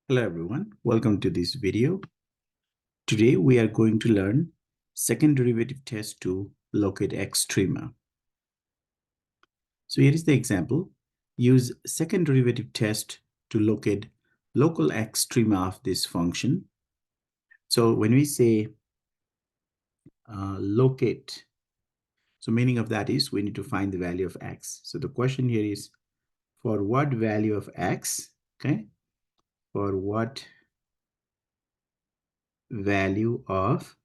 Hello everyone, welcome to this video. Today we are going to learn second derivative test to locate extrema. So here is the example. Use second derivative test to locate local extrema of this function. So when we say locate, so meaning of that is we need to find the value of x. So the question here is for what value of x, okay? For what value of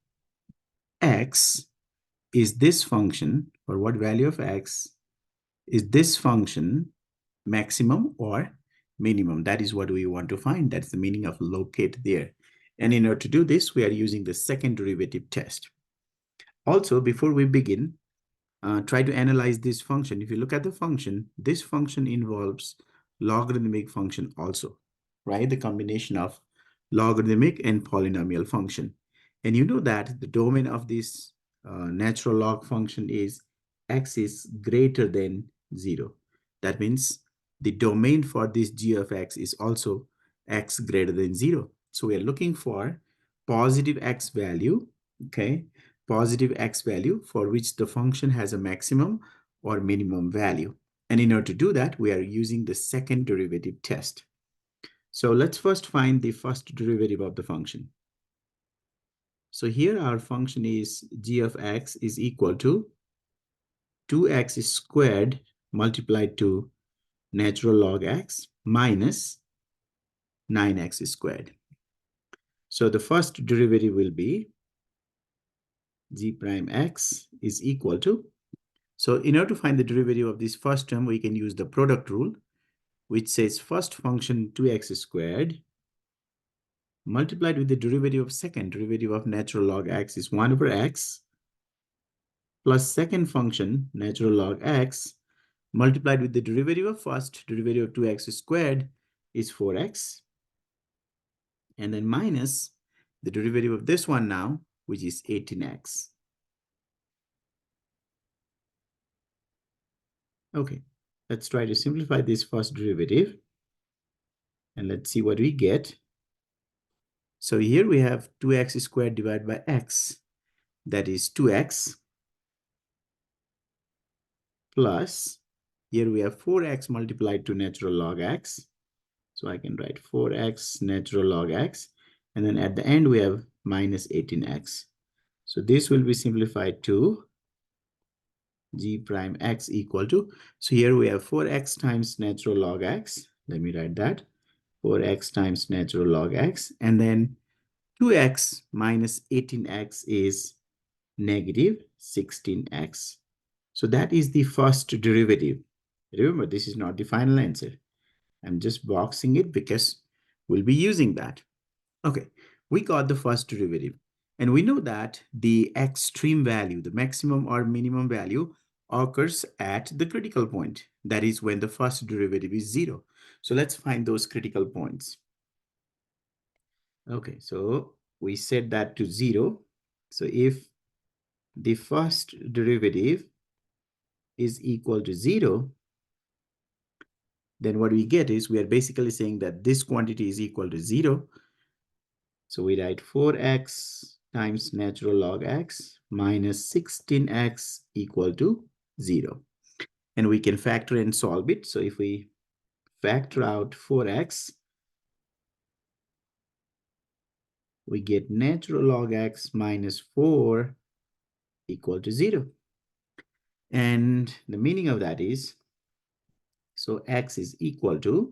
x is this function, or what value of x is this function maximum or minimum? That is what we want to find. That's the meaning of locate there. And in order to do this, we are using the second derivative test. Also, before we begin, try to analyze this function. If you look at the function, this function involves logarithmic function also, right? The combination of logarithmic and polynomial function. And you know that the domain of this natural log function is x is greater than 0. That means the domain for this g of x is also x greater than 0. So we are looking for positive x value, okay? Positive x value for which the function has a maximum or minimum value. And in order to do that, we are using the second derivative test. So let's first find the first derivative of the function. So here our function is g of x is equal to 2x squared multiplied to natural log x minus 9x squared. So the first derivative will be g prime x is equal to, so in order to find the derivative of this first term, we can use the product rule, which says first function 2x squared multiplied with the derivative of second derivative of natural log x is 1 over x plus second function natural log x multiplied with the derivative of first derivative of 2x squared is 4x, and then minus the derivative of this one now, which is 18x. Okay, let's try to simplify this first derivative and let's see what we get. So here we have 2x squared divided by x, that is 2x, plus here we have 4x multiplied to natural log x. So I can write 4x natural log x, and then at the end we have minus 18x. So this will be simplified to g prime x equal to, so here we have 4x times natural log x. Let me write that. 4x times natural log x, and then 2x minus 18x is negative 16x. So that is the first derivative. Remember, this is not the final answer. I'm just boxing it because we'll be using that. Okay, we got the first derivative. And we know that the extreme value, the maximum or minimum value, occurs at the critical point. That is when the first derivative is 0. So let's find those critical points. Okay, so we set that to 0. So if the first derivative is equal to 0, then what we get is we are basically saying that this quantity is equal to 0. So we write 4x times natural log x minus 16x equal to 0. And we can factor and solve it. So if we factor out 4x, we get natural log x minus 4 equal to 0. And the meaning of that is, so x is equal to,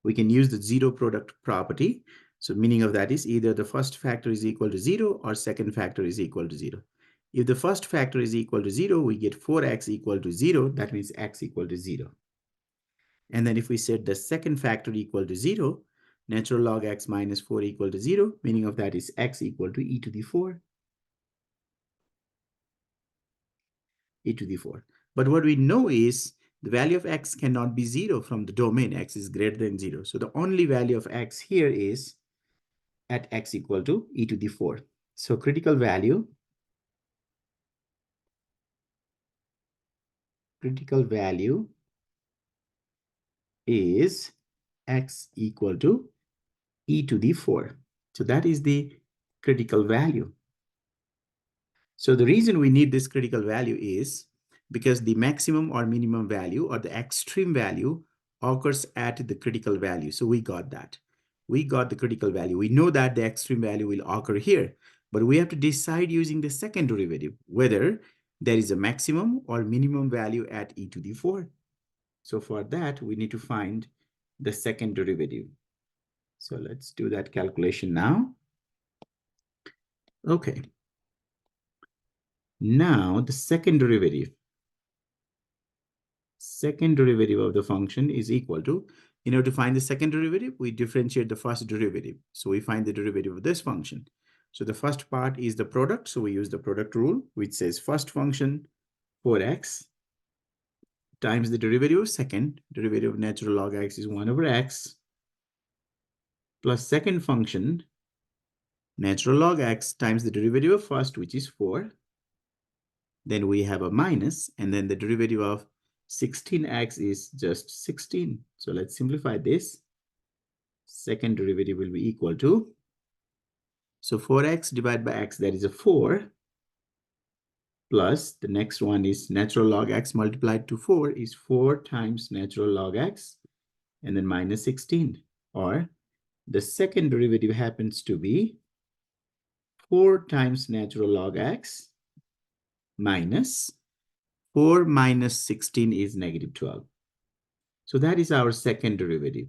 we can use the zero product property. So meaning of that is either the first factor is equal to 0 or second factor is equal to 0. If the first factor is equal to 0, we get 4x equal to 0. That means x equal to 0. And then if we set the second factor equal to 0, natural log x minus 4 equal to 0, meaning of that is x equal to e to the 4. E to the 4. But what we know is the value of x cannot be 0 from the domain x is greater than 0. So the only value of x here is at x equal to e to the 4. So critical value is x equal to e to the 4. So that is the critical value. So the reason we need this critical value is because the maximum or minimum value or the extreme value occurs at the critical value. So we got that. We got the critical value. We know that the extreme value will occur here, but we have to decide using the second derivative whether there is a maximum or minimum value at e to the 4. So for that, we need to find the second derivative. So let's do that calculation now. Okay. Now the second derivative of the function is equal to, in order to find the second derivative, we differentiate the first derivative. So we find the derivative of this function. So the first part is the product. So we use the product rule, which says first function 4x times the derivative of second. Derivative of natural log x is 1 over x plus second function natural log x times the derivative of first, which is 4. Then we have a minus, and then the derivative of 16x is just 16. So let's simplify this. Second derivative will be equal to, so 4x divided by x, that is a 4, plus the next one is natural log x multiplied to 4 is 4 times natural log x, and then minus 16. Or the second derivative happens to be 4 times natural log x minus 4 minus 16 is negative 12. So that is our second derivative.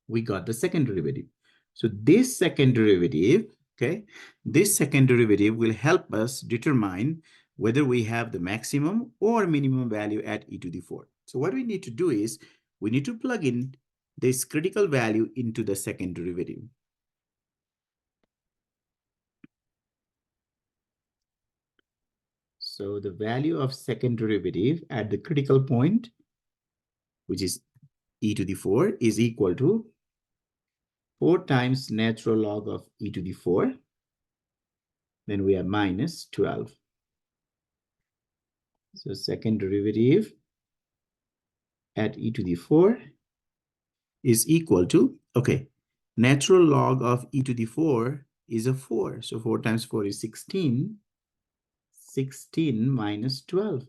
We got the second derivative. So this second derivative, okay, this second derivative will help us determine whether we have the maximum or minimum value at e to the 4. So what we need to do is we need to plug in this critical value into the second derivative. So the value of second derivative at the critical point, which is e to the 4, is equal to 4 times natural log of e to the 4. Then we have minus 12. So second derivative at e to the 4 is equal to, okay, natural log of e to the 4 is a 4. So 4 times 4 is 16. 16 minus 12.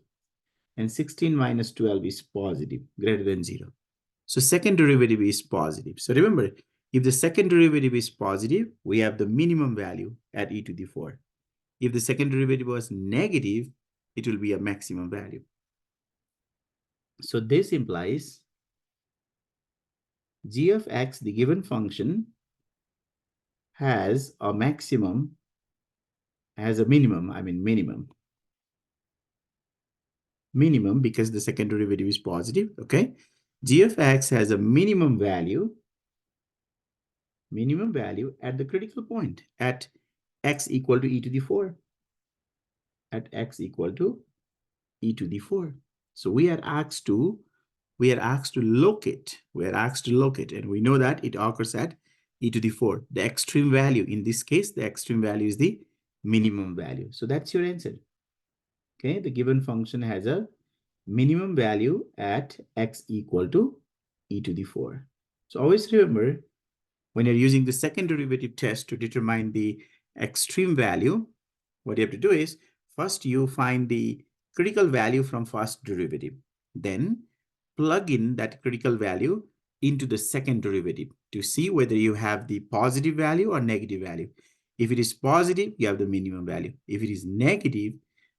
And 16 minus 12 is positive, greater than 0. So second derivative is positive. So remember, if the second derivative is positive, we have the minimum value at e to the 4. If the second derivative was negative, it will be a maximum value. So this implies g of x, the given function, has a maximum, has a minimum, minimum because the second derivative is positive, okay? G of x has a minimum value at the critical point at x equal to e to the 4. At x equal to e to the 4. So we are asked to locate, and we know that it occurs at e to the 4. The extreme value, in this case, the extreme value is the minimum value. So that's your answer. Okay, the given function has a minimum value at x equal to e to the 4. So always remember, when you're using the second derivative test to determine the extreme value, what you have to do is, first you find the critical value from first derivative. Then plug in that critical value into the second derivative to see whether you have the positive value or negative value. If it is positive, you have the minimum value. If it is negative,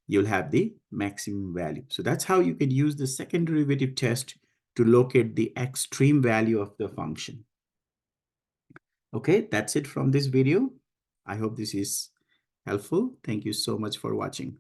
you'll have the maximum value. So that's how you can use the second derivative test to locate the extreme value of the function. Okay, that's it from this video. I hope this is helpful. Thank you so much for watching.